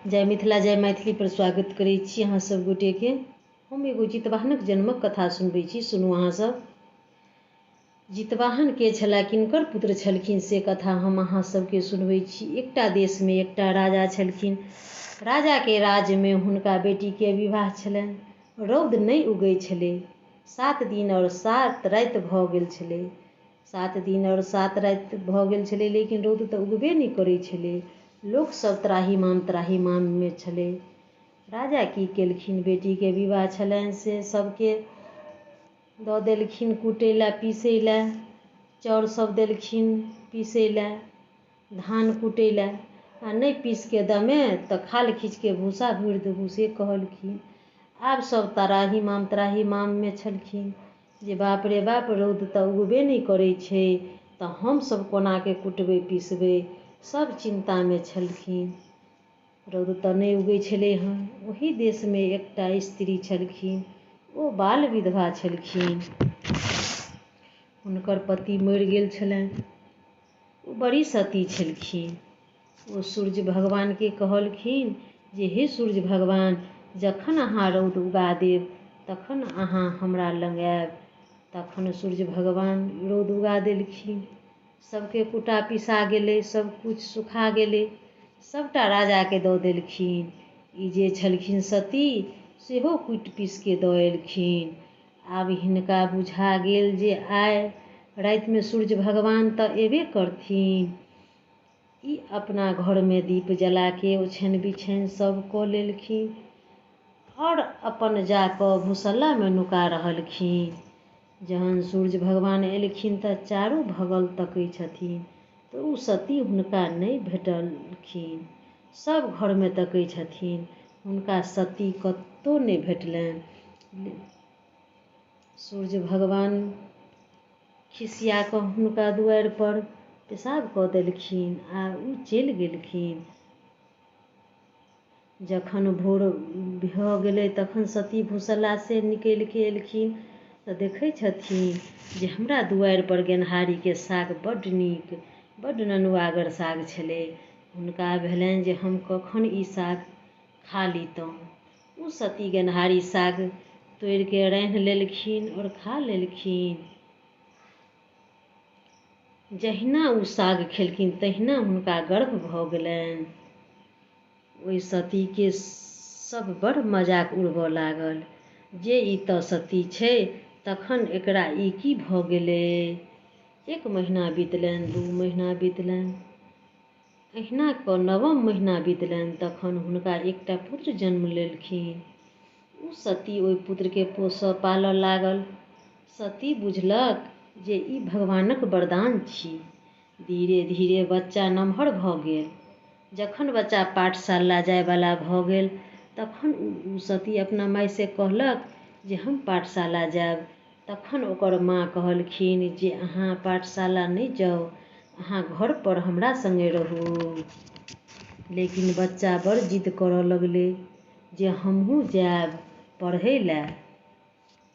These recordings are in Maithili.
जय मिथिला जय मैथिली पर स्वागत करै छी अहाँ सब गोटे के। हम एगो जितवाहनक जन्मक कथा सुनबै छी, सुनू अहाँ सब। जितवाहन के छला, किनकर पुत्र छलखिन से कथा हम अहाँ सबके सुनबै छी। एकटा देश में एकटा राजा छलखिन। राजा के राज में हुनका बेटी के विवाह छलनि। रौद नहीं उगै छलै। 7 दिन और 7 राति भऽ गेल छलै। 7 दिन और 7 राति भऽ गेल छलै, लेकिन रौद तऽ उगबे नहीं करै छलै। लोक सब त्राहिमाम में छलै। राजा की केलखिन, बेटी के विवाह छलनि से सबके दऽ देलखिन कूटै लए, पीसै लए। चाउर सब देलखिन पीसै लए, धान कूटै लए। आ नहीं पीस के दमे तऽ खाल खींच के भूसा भरि देबू से कहलखिन। आब सब त्राहिमाम में छलखिन जे बाप रे बाप, रौद तऽ उगबे नहीं करै छै, तऽ हम सब कोना के कुटबै पीसबै। सब चिंता में छलखिन। रौद तऽ नहीं उगै छलै हँ। ओही देश में एकटा स्त्री छलखिन। ओ बाल विधवा छलखिन। हुनकर पति मरि गेल छलनि। ओ बड़ी सती छलखिन। ओ सूर्य भगवान के कहलखिन जे हे सूर्य भगवान, जखन अहाँ रौद उगा देब तखन अहाँ हमरा लग आयब। तखन सूर्य भगवान रौद उगा देलखिन। सबके कुटा पिसा गेलै, सब कुछ सुखा गेलै। सबटा राजा के दऽ देलखिन। ई जे छलखिन सती, सेहो कुटि पीस के दऽ एलखिन। आब हिनका बुझा गेल जे आइ राति में सूर्य भगवान तऽ एबे करथिन। ई अपना घर में दीप जला के ओछैन बिछैन सब कऽ लेलखिन और अपन जाकऽ भूसल्ला में नुका रहलखिन। जहन सूर्य भगवान एलखिन तऽ चारू बगल तकै छथिन, तऽ उ सती हुनका नहीं भेटलखिन। सब घर में तकै छथिन, हुनका सती कतौ नहीं भेटलनि। सूर्य भगवान खिसिया कऽ हुनका दुआरि पर पेशाब कऽ देलखिन आ उ चलि गेलखिन। जखन भोर भऽ गेलै तखन सती भूसल्ला से निकलि के एलखिन तऽ देखै छथिन जे हमरा दुआरि पर गेनहारी के साग बड्ड नीक, बड्ड ननुआगर साग छलै। हुनका भेलनि जे हम कखन ई साग खा लीतहुँ। उ सती गेनहारी साग तोड़ि के रान्हि लेलखिन और खा लेलखिन। जहिना उ साग खेलखिन तहिना हुनका गर्भ भऽ गेलनि। ओहि सती के सब बड़ मजाक उड़बऽ लागल जे ई तऽ सती छै, तखन एकरा ई की भऽ गेलै। 1 महीना बीतलनि, 2 महीना बीतलनि, अहिना कऽ 9म महीना बीतलनि। तखन हुनका एकटा पुत्र जन्म लेलखिन। उ सती ओहि पुत्र के पोसऽ पालऽ लागल। सती बुझलक जे ई भगवानक वरदान छी। धीरे धीरे बच्चा नमहर भऽ गेल। जखन बच्चा पाठशाला जाय वाला भऽ गेल तखन उ सती अपना माय से कहलक जे हम पाठशाला जायब। तखन ओकर माँ कहलखिन जे अहाँ पाठशाला नहीं जाउ, अहाँ घर पर हमरा संगे रहू। लेकिन बच्चा बड़ जिद करऽ लगलै जे हमहूँ जायब पढ़ै लए।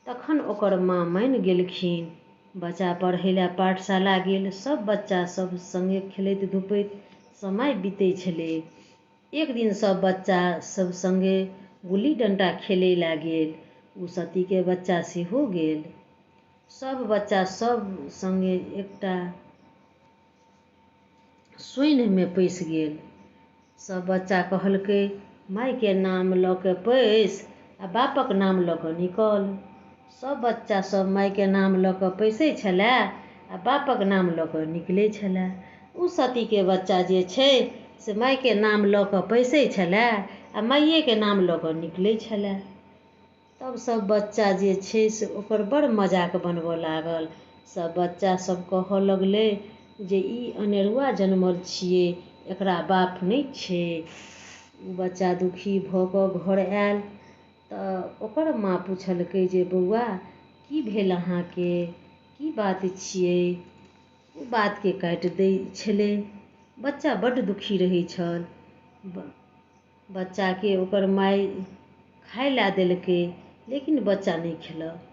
तखन ओकर माँ मानि गेलखिन। बच्चा पढ़ै लए पाठशाला गेल। सब बच्चा सब संगे खेलैत धूपैत समय बीतै छलै। एक दिन सब बच्चा सब संगे गुल्ली डंटा खेलै लए गेल। उ सती के बच्चा सेहो गेल। सब बच्चा सब संगे एकटा सोनि में पैसि गेल। सब बच्चा कहलकै, माय के नाम लऽ के पैस आ बापक नाम लऽ के निकल। सब बच्चा सब माय के नाम लऽ के पैसै छलै आ बापक नाम लऽ के निकलै छलै। उ सती के बच्चा जे छै से माय के नाम लऽ के पैसै छलै आ माइये के नाम लऽ के निकलै छलै। तब सब बच्चा जे छै से ओकर बड़ मजाक बनबऽ लागल। सब बच्चा सब कहऽ लगलै जे ई अनेरुआ जन्मल छियै, एकरा बाप नहीं छै। उ बच्चा दुखी भऽ कऽ घर आयल तऽ ओकर माँ पुछलकै जे बौआ की भेल अहाँके, की बात छियै। उ बात के काटि दै छलै। बच्चा बड्ड दुखी रहै छल। बच्चा के ओकर माय खाय लए देलकै, लेकिन बच्चा नहीं खेलक।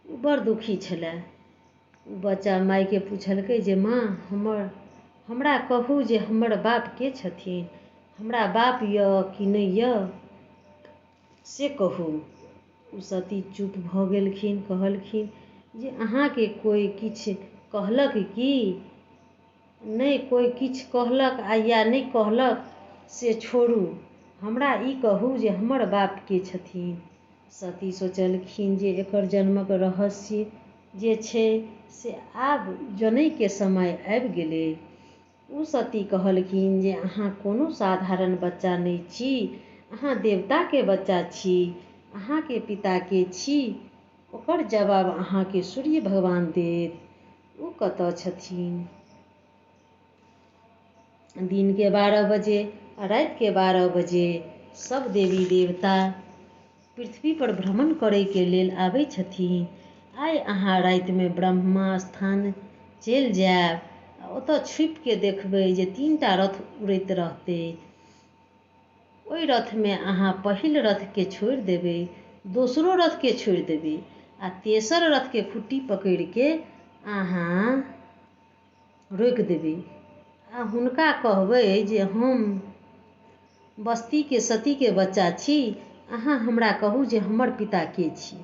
उ बड़ दुखी छलै। उ बच्चा माय के पुछलकै जे माँ हमरा कहू जे हमर बाप के छथिन, हमरा बाप य कि नहीं य से कहू। ओ सती चुप भऽ गेलखिन। कहलखिन जे अहाँके कोई किछु कहलक कि नहि? कोई किछु कहलक आ या नहि कहलक से छोड़ू, हमरा ई कहू जे हमर बाप के छथिन। सती सोचलखिन जे एकर जन्मक रहस्य जे छै से आब जनैके समय आबि गेलै। ओ सती कहलखिन जे अहाँ कोनो साधारण बच्चा नहि छी, अहाँ देवताके बच्चा छी। अहाँके पिता के छी? ओकर जवाब अहाँके सूर्य भगवान देत। ओ कतऽ छथिन? दिन के 12 बजे आ राति के 12 बजे सब देवी देवता पृथ्वी पर भ्रमण करे के लेल आबै छथिन। आइ अहाँ राति में ब्रह्मा स्थान चलि जायब आ ओतऽ छुपि के देखबै जे 3टा रथ उड़ैत रहतै। ओहि रथ में अहाँ पहिल रथ के छोड़ि देबै, दोसरो रथ के छोड़ि देबै आ तेसर रथ के खुट्टी पकड़ि के अहाँ रोकि देबै आ हुनका कहबै जे हम बस्ती के सती के बच्चा छी, अहाँ हमरा कहू जे हमर पिता के छी।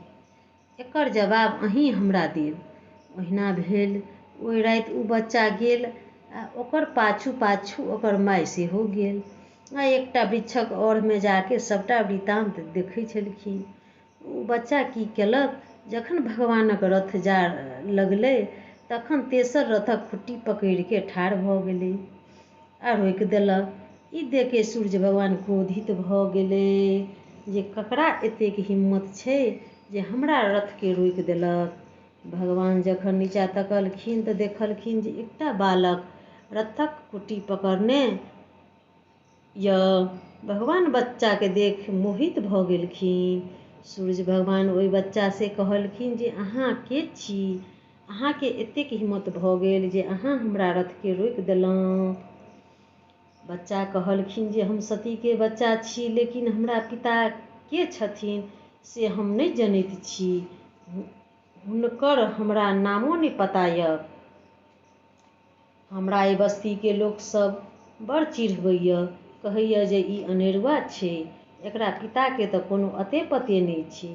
एकर जवाब अहीं हमरा देब। ओहिना भेल। ओहि राति ओ बच्चा गेल आ ओकर पाछू पाछू ओकर माय सेहो गेल आ एकटा वृक्षक और में जाके सबटा वृतांत देखै छलखिन। ओ बच्चा की केलक, जखन भगवानक रथ जा लगलै तखन तेसर रथक खुट्टी पकड़ि के ठाढ़ भऽ गेलै आ रोकि देलक। ई देख के सूर्य भगवान क्रोधित भऽ गेलै जे ककरा एतेक हिम्मत छै जे हमरा रथ के रोकि देलक। भगवान जखन नीचा तकलखिन तऽ देखलखिन जे एकटा बालक रथक कुटी पकड़ने य। भगवान बच्चा के देख मोहित भऽ गेलखिन। सूर्य भगवान ओहि बच्चा से कहलखिन जे अहाँ के छी? अहाँ के एतेक हिम्मत भऽ गेल जे अहाँ हमरा रथ के रोकि देलहुँ। बच्चा कहलखिन जे हम सती के बच्चा छी, लेकिन हमरा पिता के छथिन से हम नहीं जनैत छी। हुनकर हमरा नामो नहीं पता य। हमरा एहि बस्ती के लोक सब बड़ चिढ़बैया, कहैया जे ई अनेरुआ छै, एकरा पिता के तऽ कोनो अते पते नहीं छै।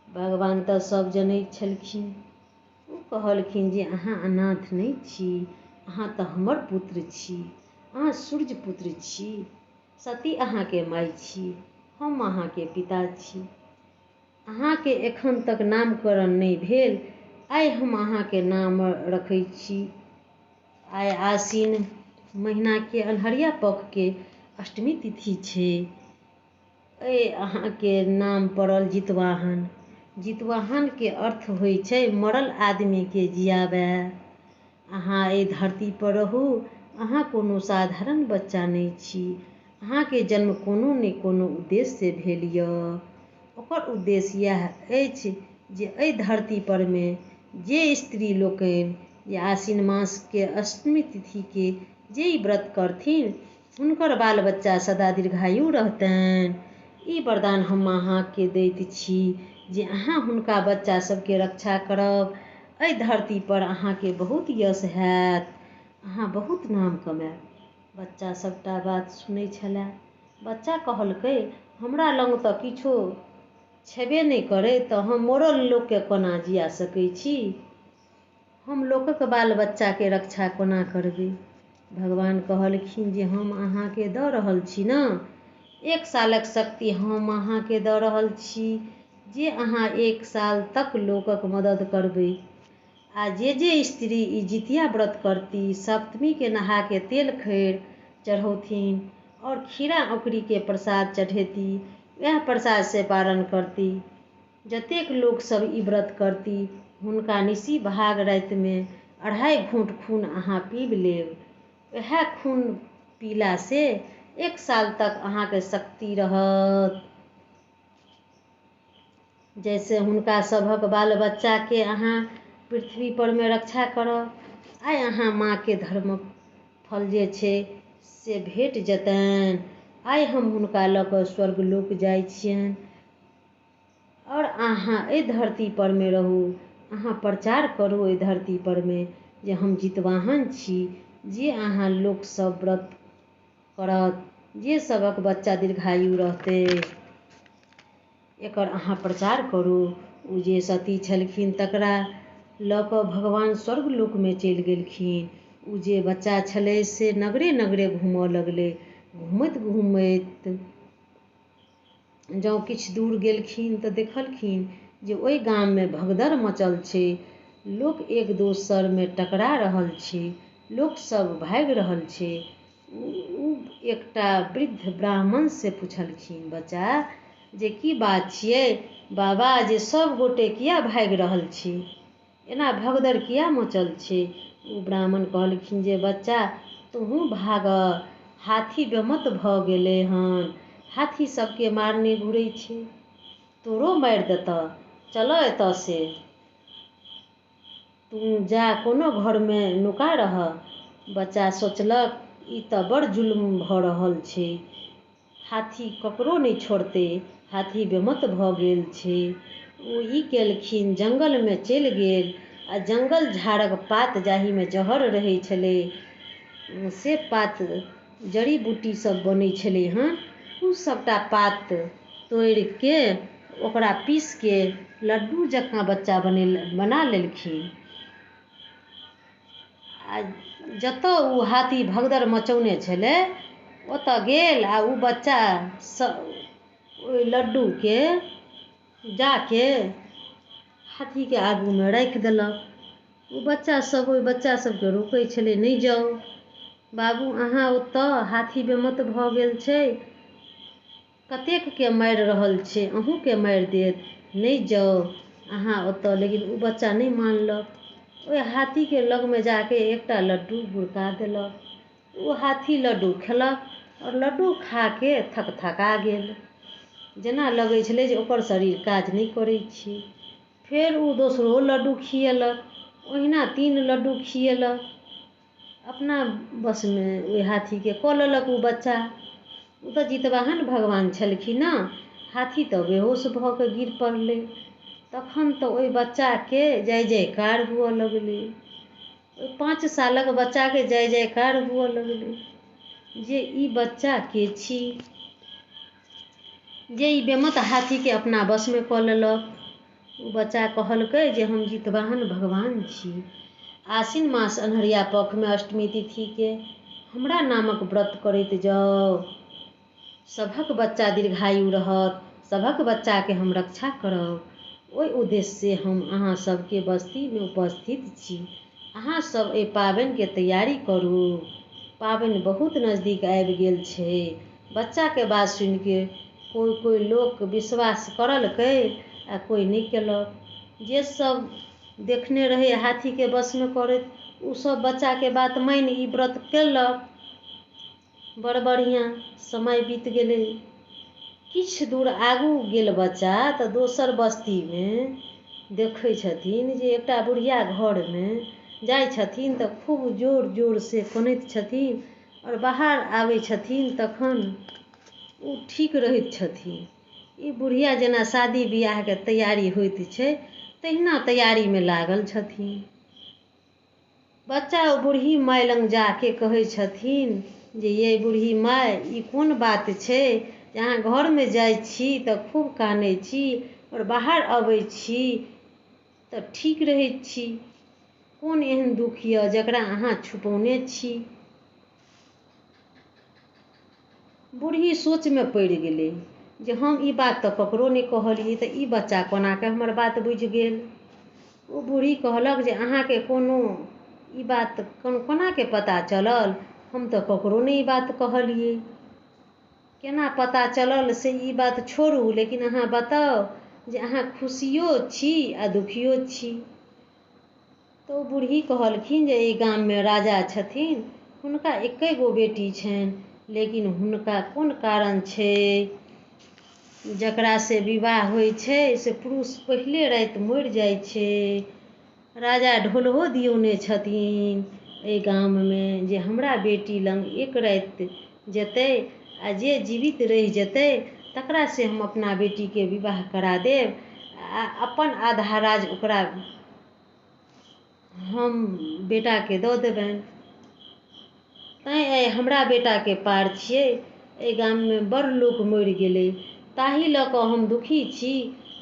भगवान तऽ सब जनैत छलखिन। ओ कहलखिन जे अहाँ अनाथ नहीं छी, अहाँ तऽ हमर पुत्र छी, अहाँ सूर्य पुत्र छी। सती अहाँ के माय छी, हम अहाँ के पिता छी। अहाँ के एखन तक नामकरण नहीं भेल, आइ हम अहाँ के नाम रखै छी। आइ आश्विन महीना के अन्हरिया पख के अष्टमी तिथि छै। अहाँ के नाम पड़ल जितवाहन। जितवाहन के अर्थ होइ छै मरल आदमी के जियाबे। अहाँ एहि धरती पर रहू, अहाँ कोनो साधारण बच्चा नहीं छी। अहाँ के जन्म कोनो ने कोनो उद्देश्य से भेल य। ओकर उद्देश्य यह अछि जे एहि धरती पर में जे स्त्री लोकनि जे आश्विन मास के अष्टमी तिथि के जे ई व्रत करथिन, हुनकर बाल बच्चा सदा दीर्घायु रहतनि। ई वरदान हम अहाँ के दैत छी जे अहाँ हुनका बच्चा सबके रक्षा करब। एहि धरती पर अहाँ के बहुत यश हैत, अहाँ बहुत नाम कमाएब। बच्चा सबटा बात सुनै छलै। बच्चा कहलकै हमरा लग तऽ किछो छेबे नहीं करै तऽ हम मरल लोक के कोना जिया सकै छी? हम लोकक बाल बच्चा के रक्षा कोना करबै? भगवान कहलखिन जे हम अहाँ के दऽ रहल छी न, 1 सालक शक्ति हम अहाँ के दऽ रहल छी जे अहाँ 1 साल तक लोकक मदद करबै। आ जे स्त्री ई जितिया व्रत करती, सप्तमी के नहा के तेल खैर चढ़ौथिन और खीरा औकरी के प्रसाद चढ़ेती, वह प्रसाद से पारण करती। जतेक लोक सब ई व्रत करती, हुनका निसी भाग राति में 2.5 घूंट खून अहाँ पीब लेब। वह खून पीला से 1 साल तक अहाँ के शक्ति रहत। जैसे हुनका सभक बाल बच्चा के अहाँ पृथ्वी पर में रक्षा करब। आइ अहाँ माँ के धर्मक फल जे छै से भेट जेतनि। आइ हम हुनका लऽ कऽ स्वर्ग लोक जाइ छियनि और अहाँ एहि धरती पर में रहू। अहाँ प्रचार करू एहि धरती पर में जे हम जितवाहन छी, जे अहाँ लोक सब व्रत करत जे सबक बच्चा दीर्घायु रहतै एकर अहाँ प्रचार करू। ओ जे सती छलखिन तकरा लऽ कऽ भगवान स्वर्गलोकमे चलि गेलखिन। ओ जे बच्चा छलै से नगरे नगरे घूमऽ लगलै। घूमैत घूमैत जँ किछु दूर गेलखिन तऽ देखलखिन जे ओहि गाममे भगदड़ मचल छै। लोक एक दोसरमे टकरा रहल छै, लोकसभ भागि रहल छै। ओ एकटा वृद्ध ब्राह्मणसँ पुछलखिन, बच्चा जे की बात छियै बाबा, जे सब गोटे किया भागि रहल छी, एना भगदड़ किया मचल छै? ओ ब्राह्मण कहलखिन जे बच्चा तोहूँ भागऽ, हाथी बेमत भऽ गेलै हन। हाथी सबके मारने घुरै छै, तोरो मारि देतऽ। चलऽ एतऽसँ, तू जा कोनो घरमे नुका रहऽ। बच्चा सोचलक ई तऽ बड़ जुल्म भऽ रहल छै, हाथी ककरो नहि छोड़तै, हाथी बेमत भऽ गेल छै। ओ ई केलखिन, जंगलमे चलि गेल आ जंगल झाड़क पात जाहिमे जहर रहै छलै से पात जड़ी बूटी सब बनै छलै हन, ओ सबटा पात तोड़ि के ओकरा पीस के लड्डू जकाँ बच्चा बना लेलखिन। आ जतऽ ओ हाथी भगदड़ मचौने छलै ओतऽ गेल आ ओ बच्चा ओहि लड्डूके जाके हाथीके आगूमे राखि देलक। ओ बच्चा सब ओहि बच्चा सबके रोकै छलै, नहि जाउ बाबू, अहाँ ओतऽ हाथी बेमत भऽ गेल छै, कतेकके मारि रहल छै, अहूँके मारि देत, नहि जाउ अहाँ ओतऽ। लेकिन ओ बच्चा नहि मानलक। ओहि हाथीके लगमे जाके एकटा लड्डू गुड़का देलक। ओ हाथी लड्डू खेलक और लड्डू खाके थकथका गेल, जेना लगै छलै जे ओकर शरीर काज नहि करै छै। फेर ओ दोसरो लड्डू खिएलक, ओहिना 3 लड्डू खिएलक। अपना बसमे ओहि हाथीके कऽ लेलक ओ बच्चा। ओ तऽ जितवाहन भगवान छलखिन ने। हाथी तऽ बेहोश भऽ कऽ गिर पड़लै। तखन तऽ ओहि बच्चाके जय जयकार हुअ लगलै। ओहि 5 सालक बच्चाके जय जयकार हुअ लगलै जे ई बच्चा के छी, जे ई बेमत हाथीके अपना बसमे कऽ लेलक। ओ बच्चा कहलकै जे हम जितवाहन भगवान छी। आसिन मास अन्हरिया पखमे अष्टमी तिथिके हमरा नामक व्रत करैत जाउ, सभक बच्चा दीर्घायु रहत, सभक बच्चाके हम रक्षा करब। ओहि उद्देश्यसँ हम अहाँ सबके बस्तीमे उपस्थित छी। अहाँ सब एहि पाबनिके तैयारी करू। पाबनि बहुत नजदीक आबि गेल छै। बच्चाके बात सुनिके कोइ लोक विश्वास करलकै आ कोइ नहि केलक। जे सब देखने रहै हाथीके बसमे करैत, ओ सब बच्चाके बात मानि ई व्रत केलक। बड़ बढ़िआँ समय बीत गेलै। किछु दूर आगू गेल बच्चा तऽ दोसर बस्तीमे देखै छथिन जे एकटा बुढ़िया घरमे जाइ छथिन तऽ खूब जोर जोरसँ कनैत छथिन और बाहर आबै छथिन तखन ओ ठीक रहैत छथिन। ई बुढ़िया जेना शादी बियाहके तैयारी होइत छै तहिना तैयारीमे लागल छथिन। बच्चा ओ बूढ़ी माय लग जाके कहै छथिन जे ये बूढ़ी माय, ई कोन बात छै जे अहाँ घरमे जाइ छी तऽ खूब कानै छी और बाहर अबै छी तऽ ठीक रहैत छी। कोन एहन दुख यऽ जकरा अहाँ छुपौने छी? बूढ़ी सोचमे पड़ि गेलै जे हम ई बात तऽ ककरो नहि कहलियै, तऽ ई बच्चा कोनाके हमर बात बुझि गेल। ओ बूढ़ी कहलक जे अहाँके कोनो ई बात कोनाके पता चलल? हम तऽ ककरो नहि ई बात कहलियै। केना पता चलल से ई बात छोड़ू, लेकिन अहाँ बताउ जे अहाँ खुशियो छी आ दुखियो छी। तऽ ओ बूढ़ी कहलखिन जे एहि गाममे राजा छथिन, हुनका 1 गो बेटी छनि, लेकिन हुनका कोन कारण छै जकरासँ विवाह होइ छै से पुरुष पहिले राति मरि जाइ छै। राजा ढोलहो दियौने छथिन एहि गाममे जे हमरा बेटी लग 1 राति जेतै आ जे जीवित रहि जेतै तकरासँ हम अपना बेटीके विवाह करा देब आ अपन आधा राज ओकरा हम बेटाके दऽ देबनि। तैँ आइ हमरा बेटाके पार छियै एहि गाममे बड़ लोक मरि गेलै, ताहि लऽ कऽ हम दुखी छी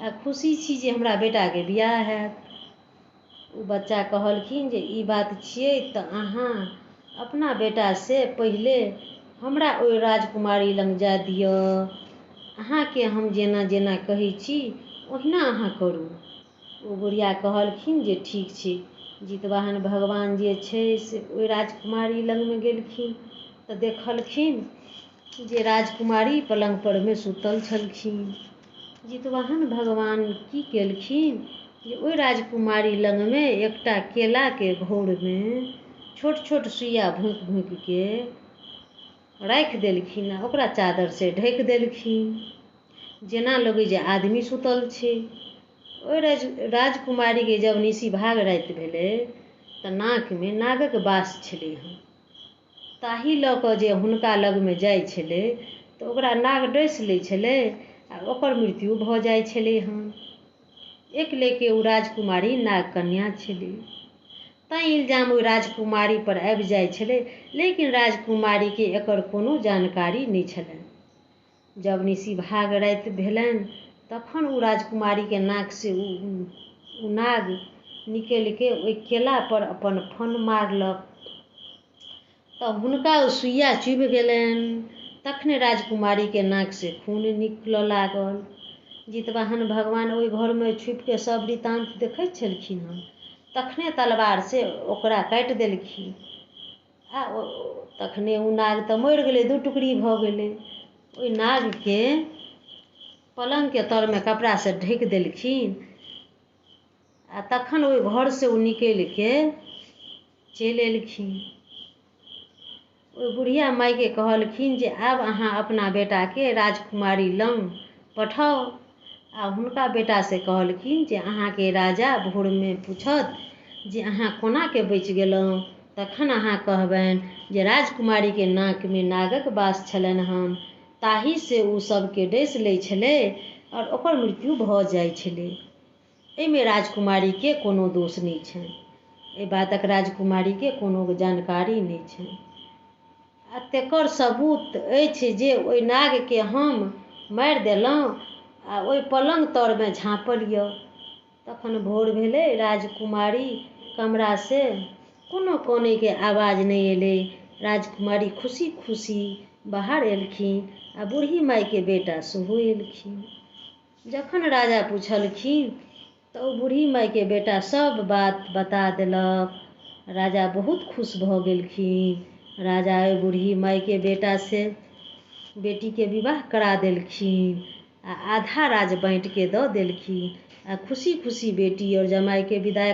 आ खुशी छी जे हमरा बेटाके बियाह हैत। ओ बच्चा कहलखिन जे ई बात छियै तऽ अहाँ अपना बेटासँ पहिले हमरा ओहि राजकुमारी लग जाय दिअ। अहाँके हम जेना जेना कहै छी ओहिना अहाँ करू। ओ बुढ़िया कहलखिन जे ठीक छै। जितवाहन भगवान जे छै से ओहि राजकुमारी लगमे गेलखिन तऽ देखलखिन जे राजकुमारी पलंग परमे सुतल छलखिन। जितवाहन भगवान की केलखिन जे ओहि राजकुमारी लगमे एकटा केलाके घौरमे छोट छोट सुइया भोंकि भोंकि के राखि देलखिन आ ओकरा चादरसँ ढकि देलखिन, जेना लगै जे आदमी सुतल छै। ओहि राजकुमारीके जब निसी भाग राति भेलै तऽ नाकमे नागक बास छलै हँ। ताहि लऽ कऽ जे हुनका लगमे जाइ छलै तऽ ओकरा नाग डसि लै छलै आ ओकर मृत्यु भऽ जाइ छलै हँ। एक लेके ओ राजकुमारी नाग कन्या छलै, तैँ इल्जाम ओहि राजकुमारी पर आबि जाइ छलै, लेकिन राजकुमारीके एकर कोनो जानकारी नहि छलनि। जब निसी भाग राति भेलनि तखन ओ राजकुमारीके नाकसँ ओ नाग निकलि के ओहि केला पर अपन फन मारलक तऽ हुनका ओ सुइया चुभि गेलनि। तखने राजकुमारीके नाकसँ खून निकलऽ लागल। जितवाहन भगवान ओहि घरमे छुपिके सब वृतान्त देखैत छलखिन हँ। तखने तलवारसँ ओकरा काटि देलखिन आ तखने ओ नाग तऽ मरि गेलै, 2 टुकड़ी भऽ गेलै। ओहि नागके पलंगके तरमे कपड़ासँ ढकि देलखिन आ तखन ओहि घरसँ ओ निकलिके चलि एलखिन। ओहि बुढ़िया मायके कहलखिन जे आब अहाँ अपना बेटाके राजकुमारी लग पठाउ आ हुनका बेटासँ कहलखिन जे अहाँके राजा भोरमे पूछत जे अहाँ कोनाके बचि गेलहुँ, तखन अहाँ कहबनि जे राजकुमारीके नाकमे नागक बास छलनि हन, ताहिसँ ओ सबके डसि लै छलै आओर ओकर मृत्यु भऽ जाइ छलै। एहिमे राजकुमारीके कोनो दोष नहि छनि, एहि बातक राजकुमारीके कोनो जानकारी नहि छनि। आ तेकर सबूत अछि जे ओहि नागके हम मारि देलहुँ आ ओहि पलंग तरमे झाँपल यऽ। तखन भोर भेलै, राजकुमारी कमरासँ कोनो कानैके आवाज नहि एलै। राजकुमारी खुशी खुशी बाहर एलखिन आ बूढ़ी मायके बेटा सेहो एलखिन। जखन राजा पुछलखिन तऽ ओ बूढ़ी मायके बेटा सब बात बता देलक। राजा बहुत खुश भऽ गेलखिन। राजा ओहि बूढ़ी मायके बेटासँ बेटीके विवाह करा देलखिन आ आधा राज बाँटिके दऽ देलखिन आ खुशी खुशी बेटी और जमाइके विदा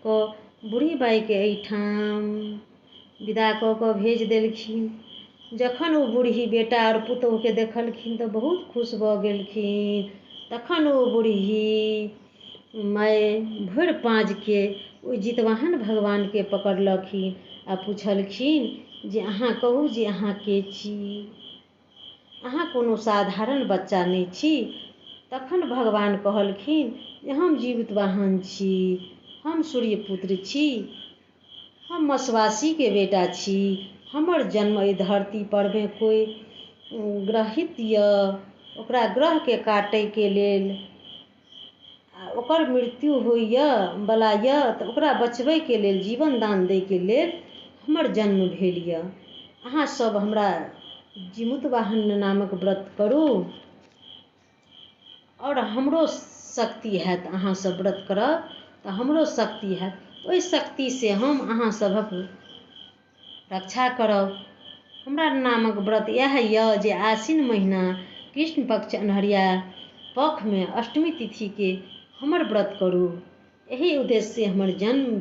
कऽ बूढ़ी मायके एहिठाम विदा कऽ कऽ भेज देलखिन। जखन ओ बूढ़ी बेटा और पुतोहूके देखलखिन तऽ बहुत खुश भऽ गेलखिन। तखन ओ बूढ़ी माय भरि पाँजके ओहि जितवाहन भगवानके पकड़लखिन आ पुछलखिन जे अहाँ कहू जे अहाँ के छी, अहाँ कोनो साधारण बच्चा नहि छी। तखन भगवान कहलखिन जे हम जितवाहन छी, हम सूर्यपुत्र छी, हम मसवासीके बेटा छी। हमर जन्म एहि धरती परमे कोइ ग्रहित यऽ, ओकरा ग्रहके काटैके लेल आ ओकर मृत्यु होइए बला यऽ तऽ ओकरा बचबैके लेल, जीवन दान दैके लेल हमर जन्म भेल यऽ। अहाँ सब हमरा जितवाहन नामक व्रत करू और हमरो शक्ति हैत। अहाँ सब व्रत करब तऽ हमरो शक्ति हैत, ओहि शक्तिसँ हम अहाँ सभक रक्षा करब। हमरा नामक व्रत इएह यऽ जे आश्विन महीना कृष्ण पक्ष अन्हरिया पखमे अष्टमी तिथिके हमर व्रत करू। एहि उद्देश्यसँ हमर जन्म